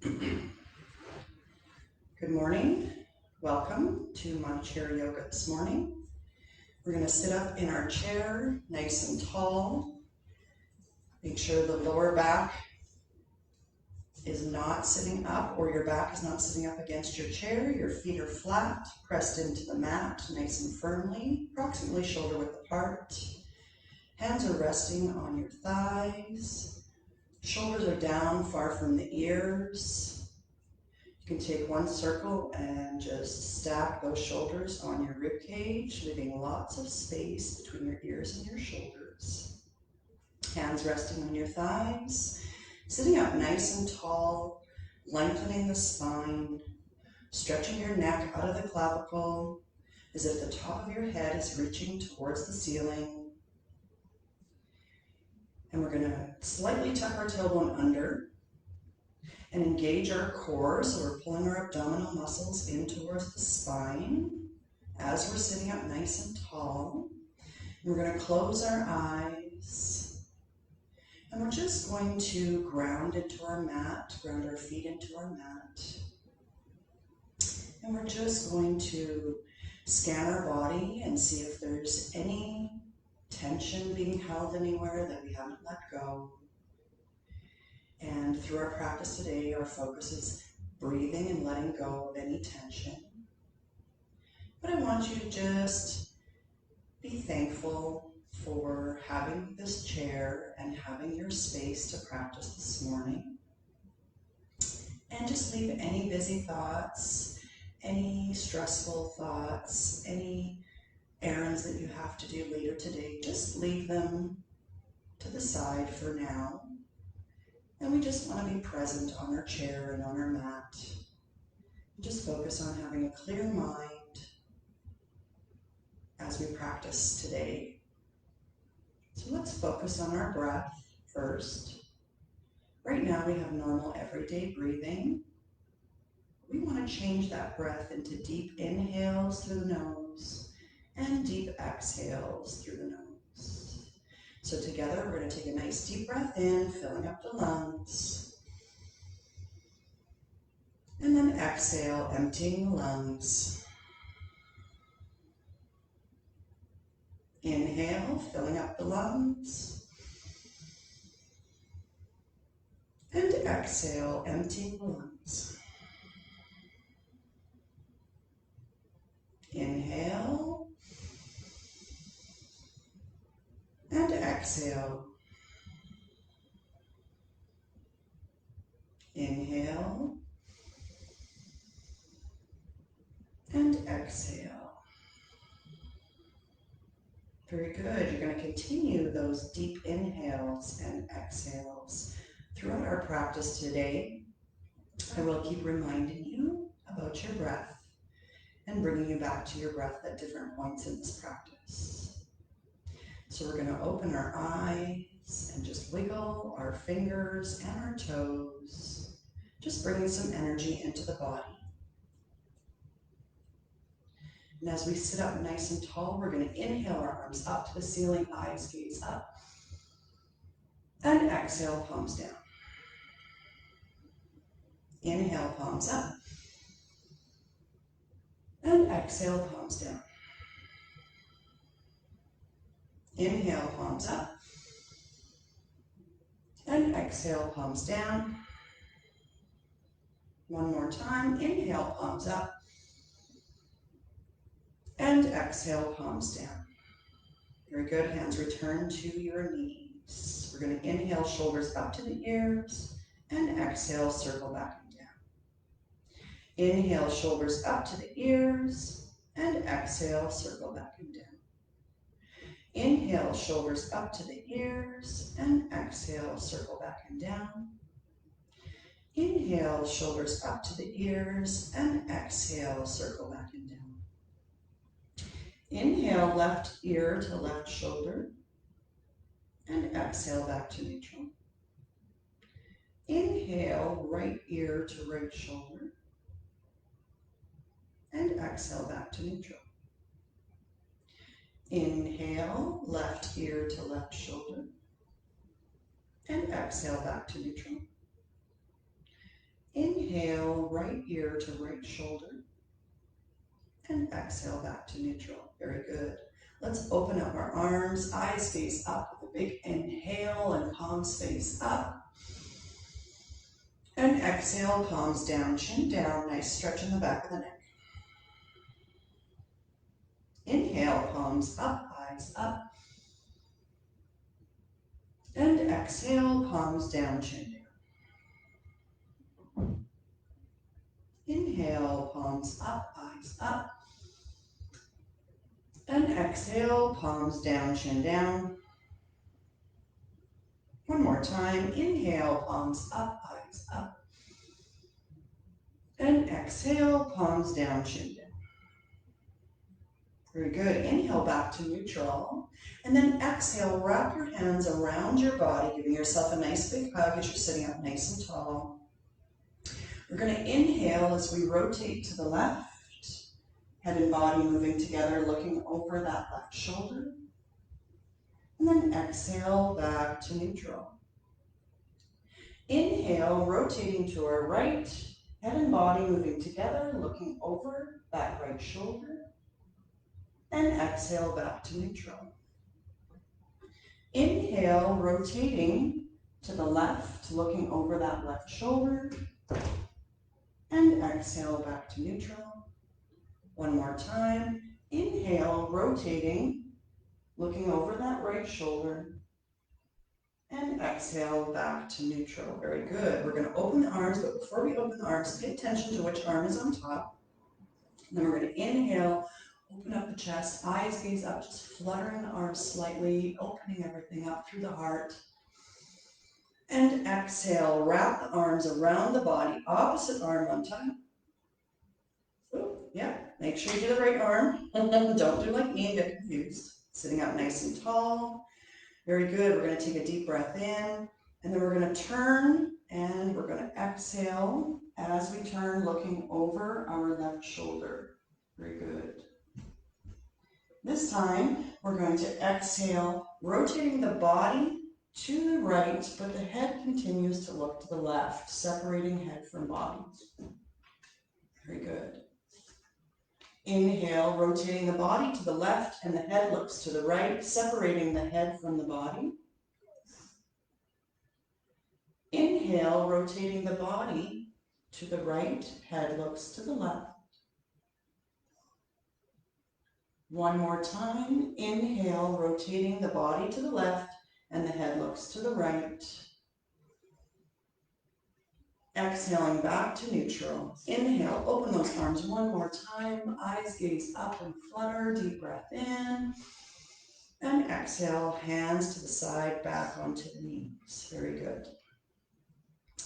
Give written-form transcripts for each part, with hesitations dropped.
Good morning. Welcome to my chair yoga this morning. We're going to sit up in our chair, nice and tall. Make sure the lower back is not sitting up, or your back is not sitting up against your chair. Your feet are flat, pressed into the mat, nice and firmly, approximately shoulder width apart. Hands are resting on your thighs. Shoulders are down, far from the ears. You can take one circle and just stack those shoulders on your rib cage, leaving lots of space between your ears and your shoulders. Hands resting on your thighs, sitting up nice and tall, lengthening the spine, stretching your neck out of the clavicle as if the top of your head is reaching towards the ceiling. And we're going to slightly tuck our tailbone under and engage our core, so we're pulling our abdominal muscles in towards the spine as we're sitting up nice and tall. And we're going to close our eyes, and we're just going to ground into our mat, ground our feet into our mat. And we're just going to scan our body and see if there's any tension being held anywhere that we haven't let go. And through our practice today, our focus is breathing and letting go of any tension. But I want you to just be thankful for having this chair and having your space to practice this morning. And just leave any busy thoughts, any stressful thoughts, any errands that you have to do later today, just leave them to the side for now. And we just want to be present on our chair and on our mat. Just focus on having a clear mind as we practice today. So let's focus on our breath first. Right now we have normal everyday breathing. We want to change that breath into deep inhales through the nose and deep exhales through the nose. So together, we're going to take a nice deep breath in, filling up the lungs. And then exhale, emptying the lungs. Inhale, filling up the lungs. And exhale, emptying the lungs. Inhale. And exhale. Inhale. And exhale. Very good. You're going to continue those deep inhales and exhales throughout our practice today. I will keep reminding you about your breath and bringing you back to your breath at different points in this practice. So we're going to open our eyes and just wiggle our fingers and our toes, just bringing some energy into the body. And as we sit up nice and tall, we're going to inhale our arms up to the ceiling, eyes gaze up, and exhale, palms down. Inhale, palms up, and exhale, palms down. Inhale, palms up, and exhale, palms down. One more time, inhale, palms up, and exhale, palms down. Very good, hands return to your knees. We're going to inhale, shoulders up to the ears, and exhale, circle back and down. Inhale, shoulders up to the ears, and exhale, circle back and down. Inhale, shoulders up to the ears, and exhale, circle back and down. Inhale, shoulders up to the ears, and exhale, circle back and down. Inhale, left ear to left shoulder, and exhale back to neutral. Inhale, right ear to right shoulder, and exhale back to neutral. Inhale, left ear to left shoulder, and exhale back to neutral. Inhale, right ear to right shoulder. And exhale back to neutral. Very good. Let's open up our arms, eyes face up with a big inhale and palms face up. And exhale, palms down, chin down. Nice stretch in the back of the neck. Inhale, palms up, eyes up. And exhale, palms down, chin down. Inhale, palms up, eyes up. And exhale, palms down, chin down. One more time. Inhale, palms up, eyes up. And exhale, palms down, chin down. Very good. Inhale back to neutral. And then exhale, wrap your hands around your body, giving yourself a nice big hug as you're sitting up nice and tall. We're going to inhale as we rotate to the left, head and body moving together, looking over that left shoulder. And then exhale back to neutral. Inhale, rotating to our right, head and body moving together, looking over that right shoulder. And exhale back to neutral. Inhale, rotating to the left, looking over that left shoulder. And exhale back to neutral. One more time. Inhale, rotating, looking over that right shoulder. And exhale back to neutral. Very good. We're going to open the arms, but before we open the arms, pay attention to which arm is on top. And then we're going to inhale, open up the chest, eyes gaze up, just fluttering the arms slightly, opening everything up through the heart. And exhale, wrap the arms around the body, opposite arm on top. Ooh, yeah, make sure you do the right arm. Don't do like me and get confused. Sitting up nice and tall. Very good. We're going to take a deep breath in, and then we're going to turn, and we're going to exhale as we turn, looking over our left shoulder. Very good. This time, we're going to exhale, rotating the body to the right, but the head continues to look to the left, separating head from body. Very good. Inhale, rotating the body to the left, and the head looks to the right, separating the head from the body. Inhale, rotating the body to the right, head looks to the left. One more time. Inhale, rotating the body to the left, and the head looks to the right. Exhaling back to neutral. Inhale, open those arms one more time. Eyes gaze up and flutter. Deep breath in. And exhale, hands to the side, back onto the knees. Very good.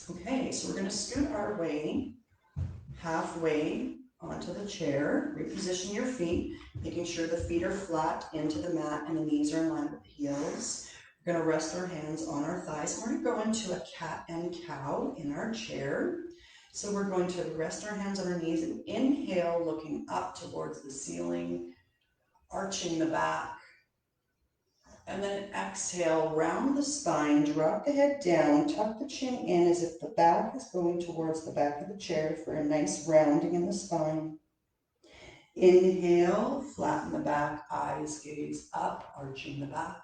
Okay, so we're going to scoot our way halfway onto the chair. Reposition your feet, making sure the feet are flat into the mat and the knees are in line with the heels. We're going to rest our hands on our thighs. We're going to go into a cat and cow in our chair. So we're going to rest our hands on our knees and inhale, looking up towards the ceiling, arching the back. And then exhale, round the spine, drop the head down, tuck the chin in as if the back is going towards the back of the chair for a nice rounding in the spine. Inhale, flatten the back, eyes gaze up, arching the back.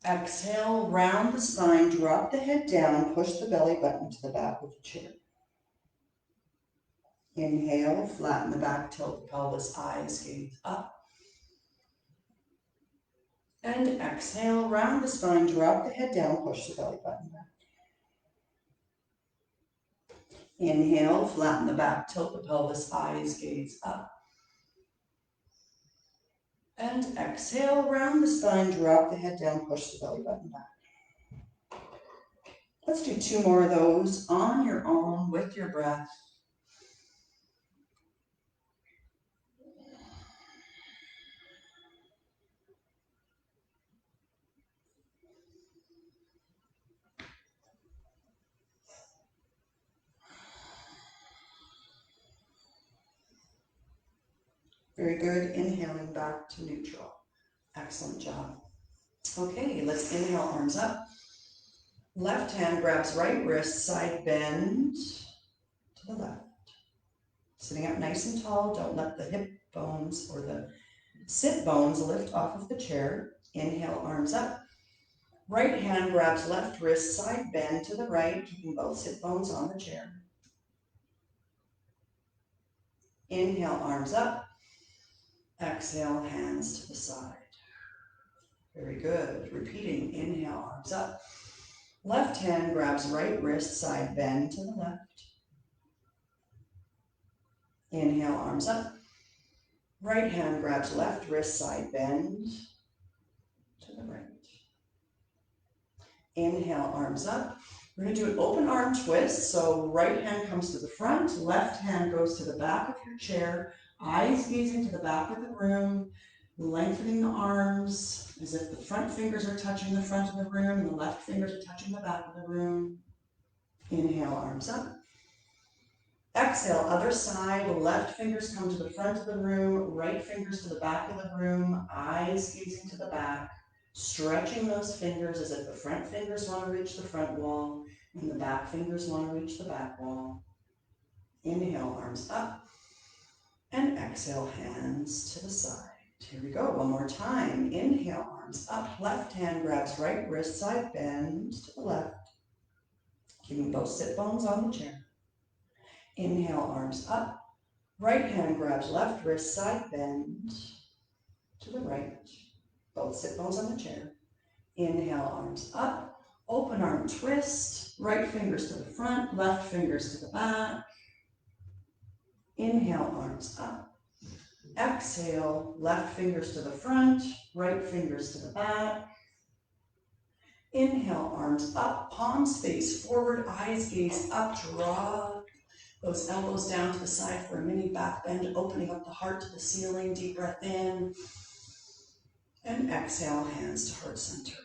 Exhale, round the spine, drop the head down, push the belly button to the back of the chair. Inhale, flatten the back, tilt the pelvis, eyes gaze up. And exhale, round the spine, drop the head down, push the belly button back. Inhale, flatten the back, tilt the pelvis, eyes gaze up. And exhale, round the spine, drop the head down, push the belly button back. Let's do 2 more of those on your own with your breath. Very good. Inhaling back to neutral. Excellent job. Okay, let's inhale, arms up. Left hand grabs right wrist, side bend to the left. Sitting up nice and tall, don't let the hip bones or the sit bones lift off of the chair. Inhale, arms up. Right hand grabs left wrist, side bend to the right, keeping both sit bones on the chair. Inhale, arms up. Exhale, hands to the side. Very good. Repeating, inhale, arms up. Left hand grabs right wrist, side bend to the left. Inhale, arms up. Right hand grabs left wrist, side bend to the right. Inhale, arms up. We're going to do an open arm twist. So right hand comes to the front, left hand goes to the back of your chair, eyes gazing to the back of the room, lengthening the arms as if the front fingers are touching the front of the room and the left fingers are touching the back of the room. Inhale, arms up. Exhale, other side, left fingers come to the front of the room, right fingers to the back of the room, eyes gazing to the back, stretching those fingers as if the front fingers want to reach the front wall and the back fingers want to reach the back wall. Inhale, arms up, and exhale, hands to the side. Here we go, one more time. Inhale, arms up, left hand grabs right wrist, side bend to the left, keeping both sit bones on the chair. Inhale, arms up. Right hand grabs left wrist, side bend to the right. Both sit bones on the chair. Inhale, arms up. Open arm twist. Right fingers to the front, left fingers to the back. Inhale, arms up. Exhale, left fingers to the front, right fingers to the back. Inhale, arms up, palms face forward, eyes gaze up, draw those elbows down to the side for a mini back bend, opening up the heart to the ceiling. Deep breath in. And exhale, hands to heart center.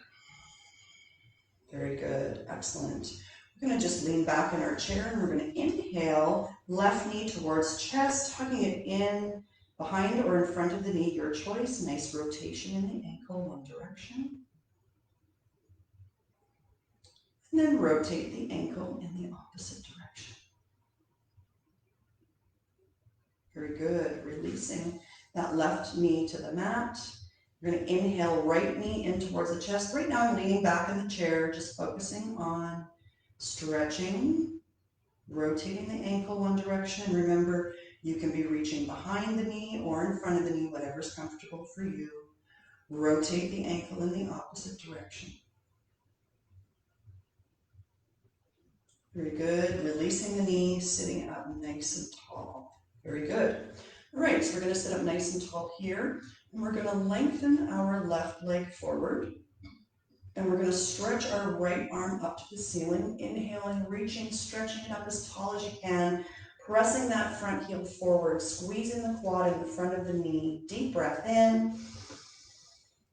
Very good. Excellent. We're going to just lean back in our chair and we're going to inhale, left knee towards chest, hugging it in behind or in front of the knee, your choice. Nice rotation in the ankle, one direction. And then rotate the ankle in the opposite direction. Very good. Releasing that left knee to the mat. You're going to inhale, right knee in towards the chest. Right now I'm leaning back in the chair, just focusing on stretching, rotating the ankle one direction. Remember, you can be reaching behind the knee or in front of the knee, whatever's comfortable for you. Rotate the ankle in the opposite direction. Very good. Releasing the knee, sitting up nice and tall. Very good. All right, so we're going to sit up nice and tall here, and we're going to lengthen our left leg forward, and we're going to stretch our right arm up to the ceiling, inhaling, reaching, stretching it up as tall as you can, pressing that front heel forward, squeezing the quad in the front of the knee. Deep breath in,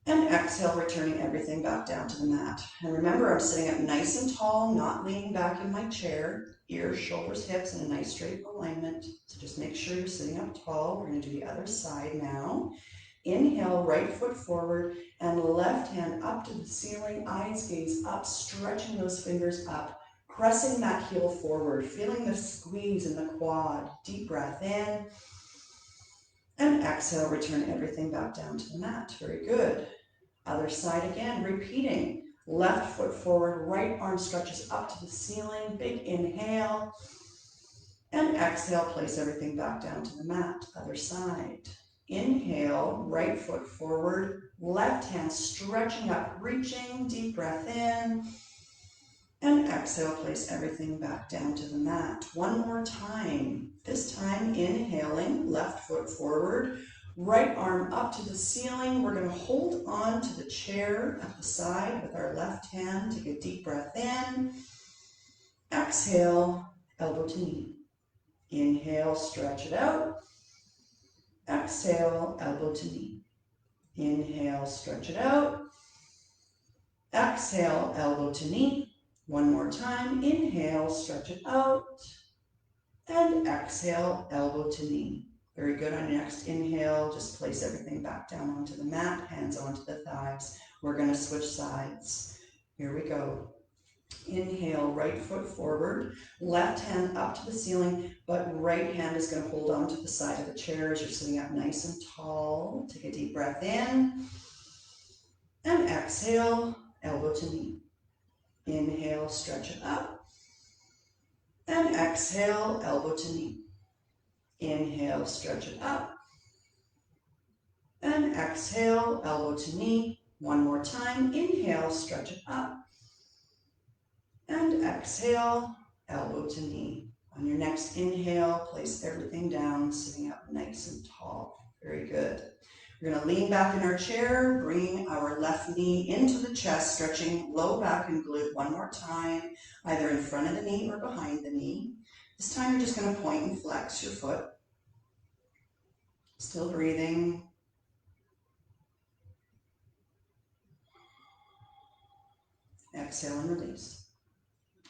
and exhale, returning everything back down to the mat. And remember, I'm sitting up nice and tall, not leaning back in my chair. Ears, shoulders, hips in a nice straight alignment. So just make sure you're sitting up tall. We're going to do the other side now. Inhale, right foot forward and left hand up to the ceiling. Eyes gaze up, stretching those fingers up, pressing that heel forward, feeling the squeeze in the quad. Deep breath in. And exhale, return everything back down to the mat. Very good. Other side again, repeating. Left foot forward, right arm stretches up to the ceiling. Big inhale. And exhale, place everything back down to the mat. Other side. Inhale, right foot forward, left hand stretching up, reaching. Deep breath in. And exhale, place everything back down to the mat. One more time. This time, inhaling, left foot forward, right arm up to the ceiling. We're going to hold on to the chair at the side with our left hand. Take a deep breath in. Exhale, elbow to knee. Inhale, stretch it out. Exhale, elbow to knee. Inhale, stretch it out. Exhale, elbow to knee. One more time. Inhale, stretch it out. And exhale, elbow to knee. Very good. On your next inhale, just place everything back down onto the mat, hands onto the thighs. We're going to switch sides. Here we go. Inhale, right foot forward, left hand up to the ceiling, but right hand is going to hold on to the side of the chair as you're sitting up nice and tall. Take a deep breath in and exhale, elbow to knee. Inhale, stretch it up and exhale, elbow to knee. Inhale, stretch it up and exhale, elbow to knee. One more time. Inhale, stretch it up and exhale, elbow to knee. On your next inhale, place everything down, sitting up nice and tall. Very good. We're going to lean back in our chair, bring our left knee into the chest, stretching low back and glute one more time, either in front of the knee or behind the knee. This time you're just going to point and flex your foot. Still breathing. Exhale and release.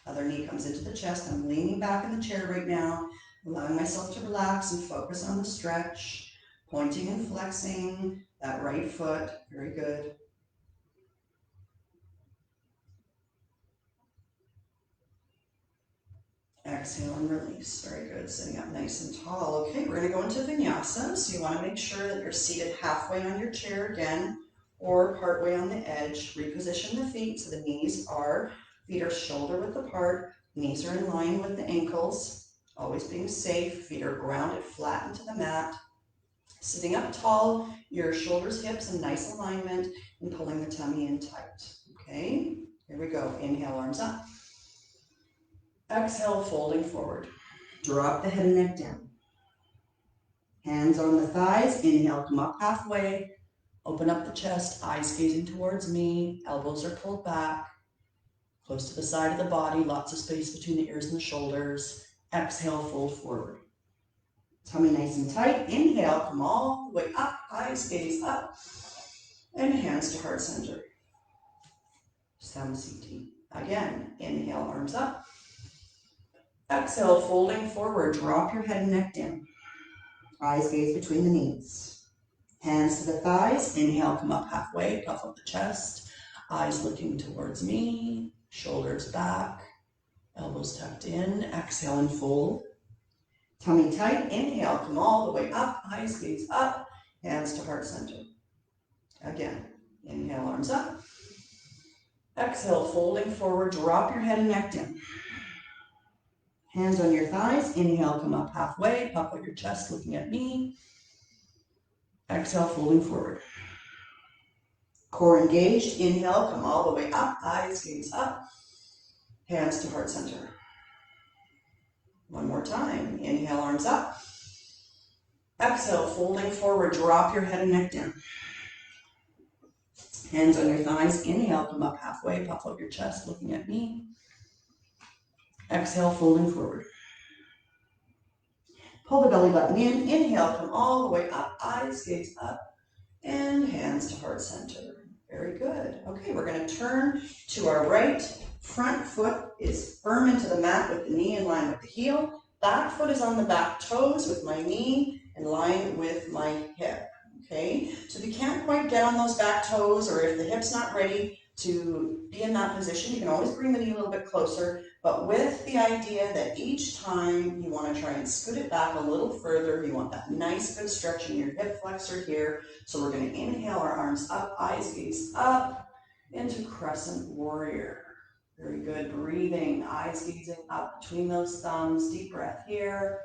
Other knee comes into the chest. I'm leaning back in the chair right now, allowing myself to relax and focus on the stretch, pointing and flexing that right foot. Very good. Exhale and release. Very good. Sitting up nice and tall. Okay, we're going to go into vinyasa. So you want to make sure that you're seated halfway on your chair again, or partway on the edge. Reposition the feet so the feet are shoulder width apart. Knees are in line with the ankles. Always being safe. Feet are grounded flat into the mat. Sitting up tall, your shoulders, hips in nice alignment, and pulling the tummy in tight. Okay, here we go. Inhale, arms up. Exhale, folding forward. Drop the head and neck down. Hands on the thighs. Inhale, come up halfway. Open up the chest, eyes gazing towards me. Elbows are pulled back. Close to the side of the body. Lots of space between the ears and the shoulders. Exhale, fold forward. Tummy nice and tight. Inhale, come all the way up. Eyes gaze up. And hands to heart center. Samsiti. Again, inhale, arms up. Exhale, folding forward. Drop your head and neck down. Eyes gaze between the knees. Hands to the thighs. Inhale, come up halfway. Puff up the chest. Eyes looking towards me. Shoulders back. Elbows tucked in. Exhale and fold. Tummy tight. Inhale, come all the way up. Eyes gaze up. Hands to heart center. Again, inhale, arms up. Exhale, folding forward. Drop your head and neck down. Hands on your thighs. Inhale, come up halfway. Puff out your chest, looking at me. Exhale, folding forward. Core engaged. Inhale, come all the way up. Eyes gaze up. Hands to heart center. One more time. Inhale, arms up. Exhale, folding forward. Drop your head and neck down. Hands on your thighs. Inhale, come up halfway. Puff out your chest, looking at me. Exhale, folding forward. Pull the belly button in. Inhale, come all the way up. Eyes gaze up. And hands to heart center. Very good. Okay, we're going to turn to our right. Front foot is firm into the mat with the knee in line with the heel. Back foot is on the back toes with my knee in line with my hip. Okay, so if you can't quite get on those back toes, or if the hip's not ready to be in that position, you can always bring the knee a little bit closer, but with the idea that each time you want to try and scoot it back a little further. You want that nice good stretch in your hip flexor here. So we're going to inhale our arms up, eyes gaze up into crescent warrior. Very good. Breathing, eyes gazing up between those thumbs. Deep breath here.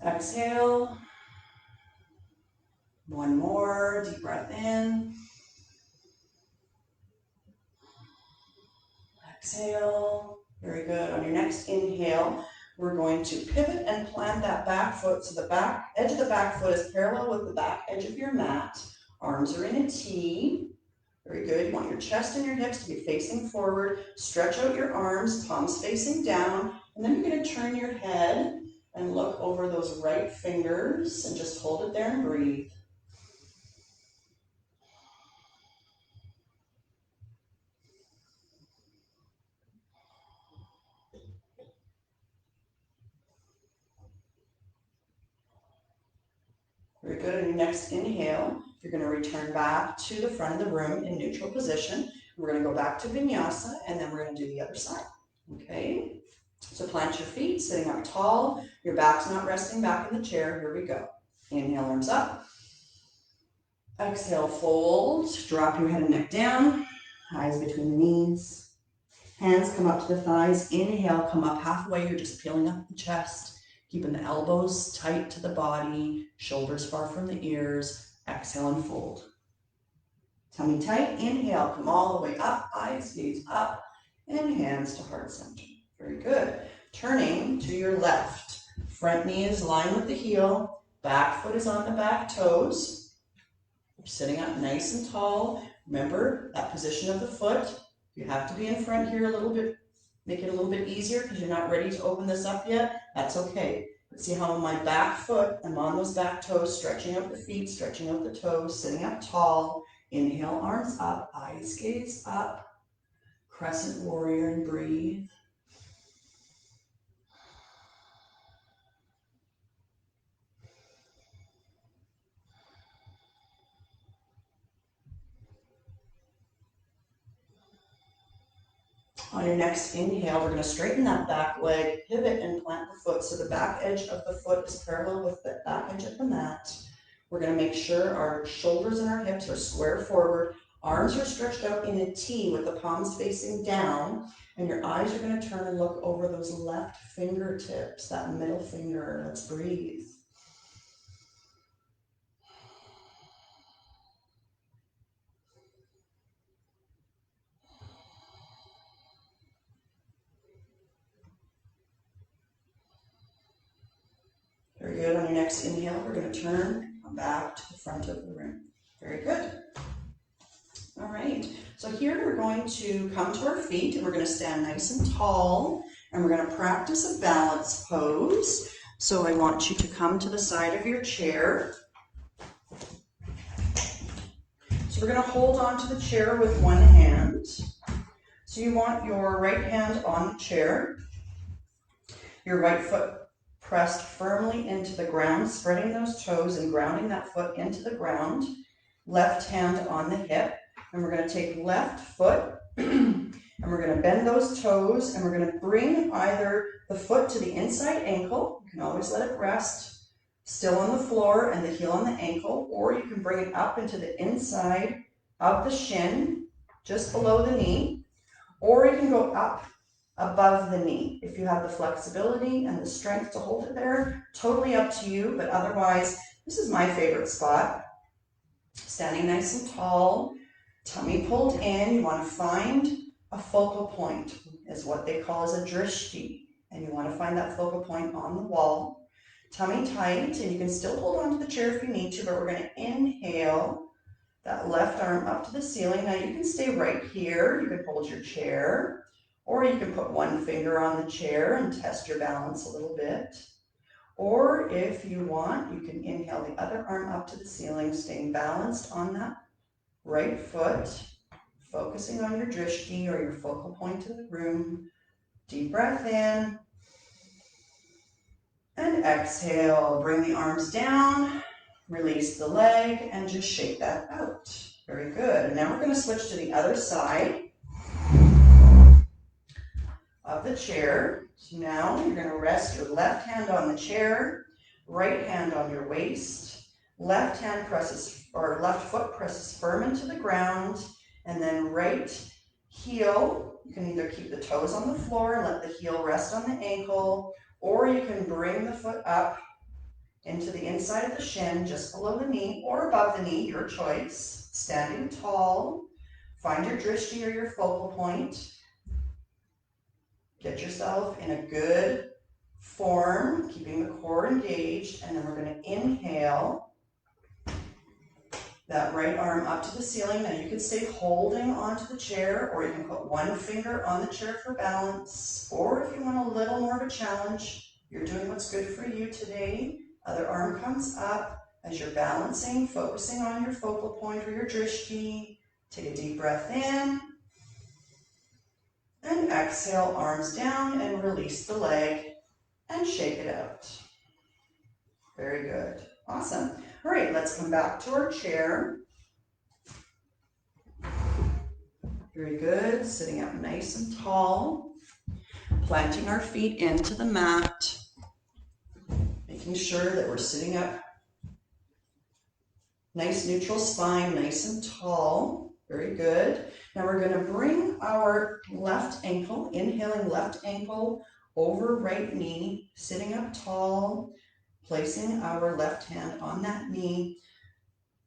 Exhale. One more. Deep breath in. Exhale. Very good. On your next inhale, we're going to pivot and plant that back foot so the back edge of the back foot is parallel with the back edge of your mat. Arms are in a T. Very good. You want your chest and your hips to be facing forward. Stretch out your arms, palms facing down, and then you're going to turn your head and look over those right fingers and just hold it there and breathe. Very good. On your next inhale, you're going to return back to the front of the room in neutral position. We're going to go back to vinyasa, and then we're going to do the other side. Okay? So plant your feet, sitting up tall. Your back's not resting back in the chair. Here we go. Inhale, arms up. Exhale, fold. Drop your head and neck down. Eyes between the knees. Hands come up to the thighs. Inhale, come up halfway. You're just peeling up the chest, keeping the elbows tight to the body, shoulders far from the ears. Exhale and fold. Tummy tight. Inhale, come all the way up. Eyes gaze up, and hands to heart center. Very good. Turning to your left. Front knee is lined with the heel. Back foot is on the back toes. You're sitting up nice and tall. Remember that position of the foot. You have to be in front here a little bit, make it a little bit easier because you're not ready to open this up yet. That's okay. But see how on my back foot, I'm on those back toes, stretching out the feet, stretching out the toes, sitting up tall. Inhale, arms up, eyes gaze up. Crescent warrior and breathe. On your next inhale, we're going to straighten that back leg, pivot and plant the foot so the back edge of the foot is parallel with the back edge of the mat. We're going to make sure our shoulders and our hips are square forward. Arms are stretched out in a T with the palms facing down, and your eyes are going to turn and look over those left fingertips, that middle finger. Let's breathe. Very good. On your next inhale, we're going to turn, come back to the front of the room. Very good. All right. So here we're going to come to our feet, and we're going to stand nice and tall, and we're going to practice a balance pose. So I want you to come to the side of your chair. So we're going to hold on to the chair with one hand. So you want your right hand on the chair, your right foot pressed firmly into the ground, spreading those toes and grounding that foot into the ground. Left hand on the hip, and we're going to take left foot and we're going to bend those toes, and we're going to bring either the foot to the inside ankle. You can always let it rest still on the floor and the heel on the ankle, or you can bring it up into the inside of the shin, just below the knee, or you can go up above the knee. If you have the flexibility and the strength to hold it there, totally up to you, but otherwise, this is my favorite spot. Standing nice and tall, tummy pulled in. You want to find a focal point, is what they call as a drishti, and you want to find that focal point on the wall. Tummy tight, and you can still hold on to the chair if you need to, but we're going to inhale that left arm up to the ceiling. Now you can stay right here. You can hold your chair, or you can put one finger on the chair and test your balance a little bit. Or if you want, you can inhale the other arm up to the ceiling, staying balanced on that right foot, focusing on your drishti or your focal point in the room. Deep breath in. And exhale. Bring the arms down, release the leg, and just shake that out. Very good. And now we're going to switch to the other side of the chair. So now you're going to rest your left hand on the chair, right hand on your waist, left foot presses firm into the ground, and then right heel, you can either keep the toes on the floor and let the heel rest on the ankle, or you can bring the foot up into the inside of the shin, just below the knee or above the knee, your choice. Standing tall, find your drishti or your focal point. Get yourself in a good form, keeping the core engaged, and then we're going to inhale that right arm up to the ceiling. Now you can stay holding onto the chair, or you can put one finger on the chair for balance, or if you want a little more of a challenge, you're doing what's good for you today. Other arm comes up as you're balancing, focusing on your focal point or your drishti. Take a deep breath in. And exhale, arms down, and release the leg and shake it out. Very good. Awesome. All right, let's come back to our chair. Very good. Sitting up nice and tall. Planting our feet into the mat. Making sure that we're sitting up. Nice neutral spine, nice and tall. Very good. Now we're going to bring our left ankle, inhaling left ankle over right knee, sitting up tall, placing our left hand on that knee.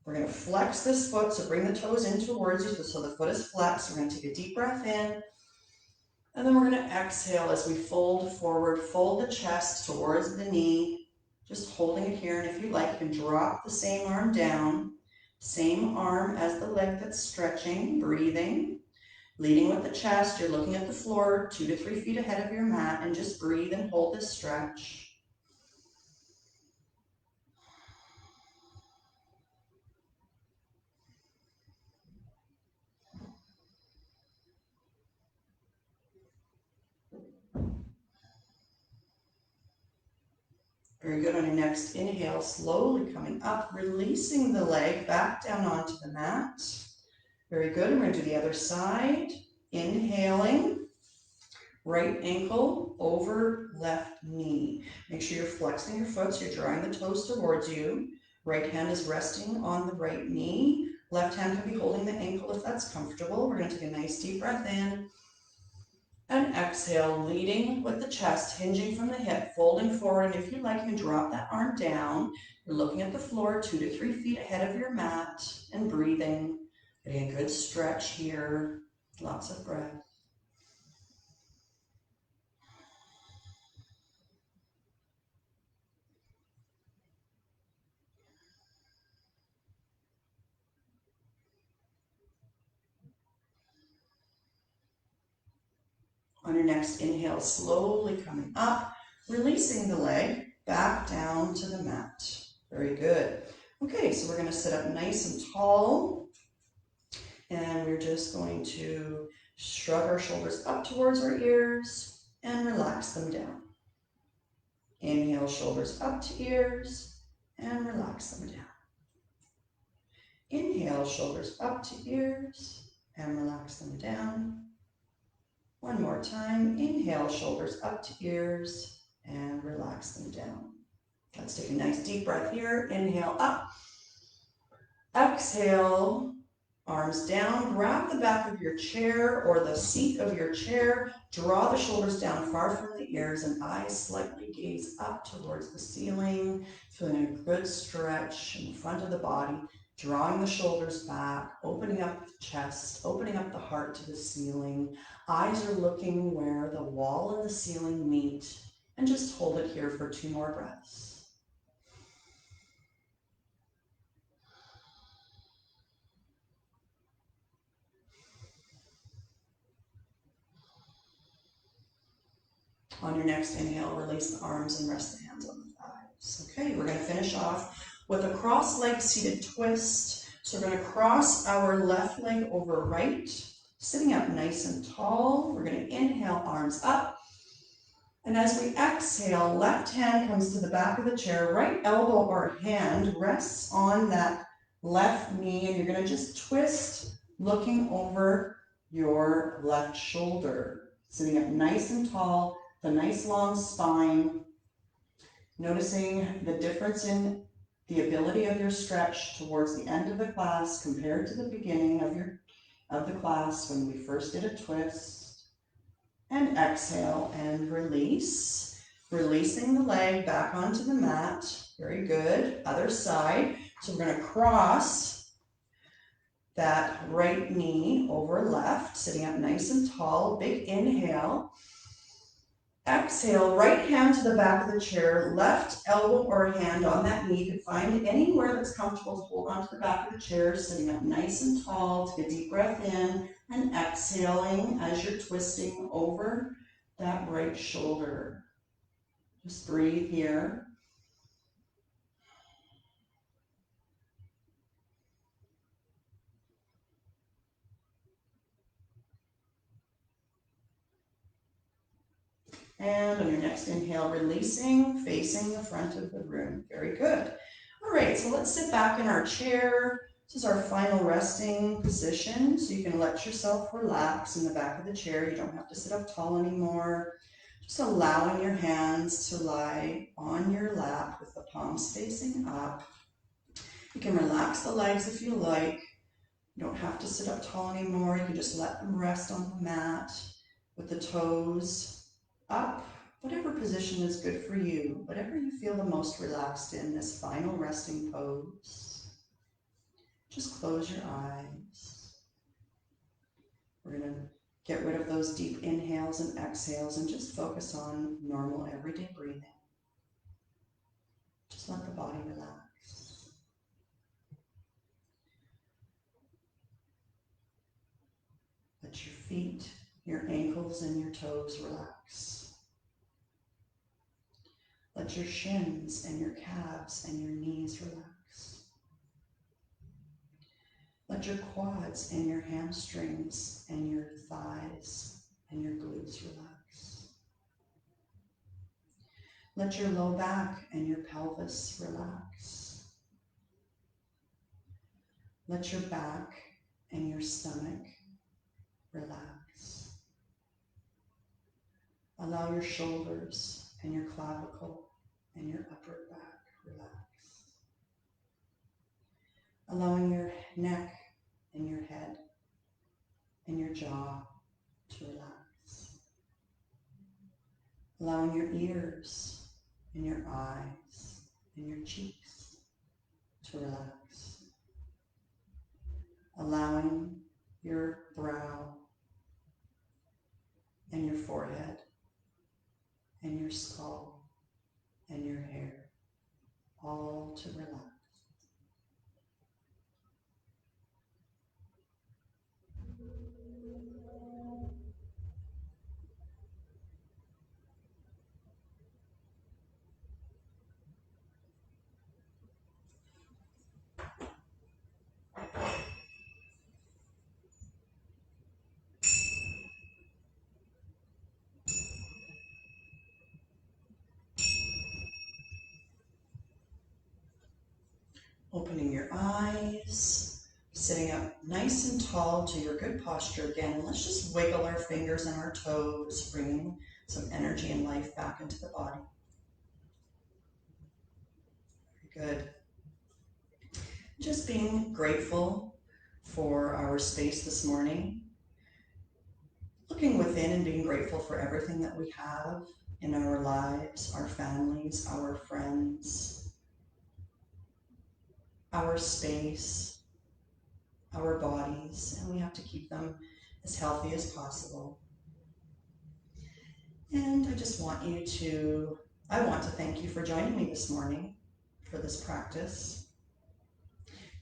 We're going to flex this foot, so bring the toes in towards you so the foot is flexed. We're going to take a deep breath in, and then we're going to exhale as we fold forward, fold the chest towards the knee, just holding it here. And if you like, you can drop the same arm down, same arm as the leg that's stretching, breathing. Leading with the chest, you're looking at the floor 2 to 3 feet ahead of your mat, and just breathe and hold this stretch. Very good. On your next inhale, slowly coming up, releasing the leg back down onto the mat. Very good. And we're going to do the other side. Inhaling, right ankle over left knee. Make sure you're flexing your foot so you're drawing the toes towards you. Right hand is resting on the right knee. Left hand can be holding the ankle if that's comfortable. We're going to take a nice deep breath in. And exhale, leading with the chest, hinging from the hip, folding forward. And if you like, you can drop that arm down. You're looking at the floor 2 to 3 feet ahead of your mat and breathing. Getting a good stretch here. Lots of breath. On your next inhale, slowly coming up, releasing the leg back down to the mat. Very good. Okay, so we're going to sit up nice and tall, and we're just going to shrug our shoulders up towards our ears and relax them down. Inhale, shoulders up to ears and relax them down. Inhale, shoulders up to ears and relax them down. One more time. Inhale, shoulders up to ears and relax them down. Let's take a nice deep breath here. Inhale up. Exhale, arms down. Grab the back of your chair or the seat of your chair. Draw the shoulders down far from the ears and eyes slightly gaze up towards the ceiling. Feeling a good stretch in the front of the body. Drawing the shoulders back, opening up the chest, opening up the heart to the ceiling. Eyes are looking where the wall and the ceiling meet, and just hold it here for 2 more breaths. On your next inhale, release the arms and rest the hands on the thighs. Okay, we're going to finish off with a cross-legged seated twist. So we're going to cross our left leg over right, sitting up nice and tall. We're going to inhale, arms up. And as we exhale, left hand comes to the back of the chair, right elbow or hand rests on that left knee, and you're going to just twist, looking over your left shoulder. Sitting up nice and tall, the nice long spine. Noticing the difference in the ability of your stretch towards the end of the class compared to the beginning of the class when we first did a twist. And exhale and release. Releasing the leg back onto the mat. Very good. Other side. So we're going to cross that right knee over left, sitting up nice and tall. Big inhale. Exhale, right hand to the back of the chair, left elbow or hand on that knee. You can find anywhere that's comfortable to hold onto the back of the chair, sitting up nice and tall. Take a deep breath in and exhaling as you're twisting over that right shoulder. Just breathe here. And on your next inhale, releasing, facing the front of the room. Very good. All right, so let's sit back in our chair, This is our final resting position, so you can let yourself relax in the back of the chair. You don't have to sit up tall anymore. Just allowing your hands to lie on your lap with the palms facing up. You can relax the legs if you like. You don't have to sit up tall anymore. You can just let them rest on the mat with the toes up. Whatever position is good for you, whatever you feel the most relaxed in this final resting pose. Just close your eyes. We're going to get rid of those deep inhales and exhales and just focus on normal everyday breathing. Just let the body relax. Let your feet, your ankles, and your toes relax. Let your shins and your calves and your knees relax. Let your quads and your hamstrings and your thighs and your glutes relax. Let your low back and your pelvis relax. Let your back and your stomach relax. Allow your shoulders and your clavicle and your upper back relax. Allowing your neck and your head and your jaw to relax. Allowing your ears and your eyes and your cheeks to relax. Allowing your brow and your forehead and your skull and your hair all to relax. Opening your eyes, sitting up nice and tall to your good posture again. And let's just wiggle our fingers and our toes, bringing some energy and life back into the body. Very good. Just being grateful for our space this morning. Looking within and being grateful for everything that we have in our lives, our families, our friends, our space, our bodies, and we have to keep them as healthy as possible. And I want to thank you for joining me this morning for this practice.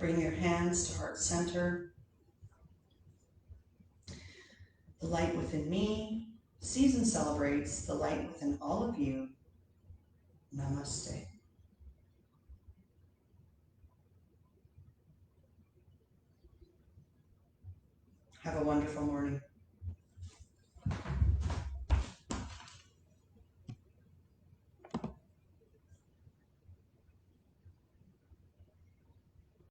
Bring your hands to heart center. The light within me sees and celebrates the light within all of you. Namaste. Have a wonderful morning.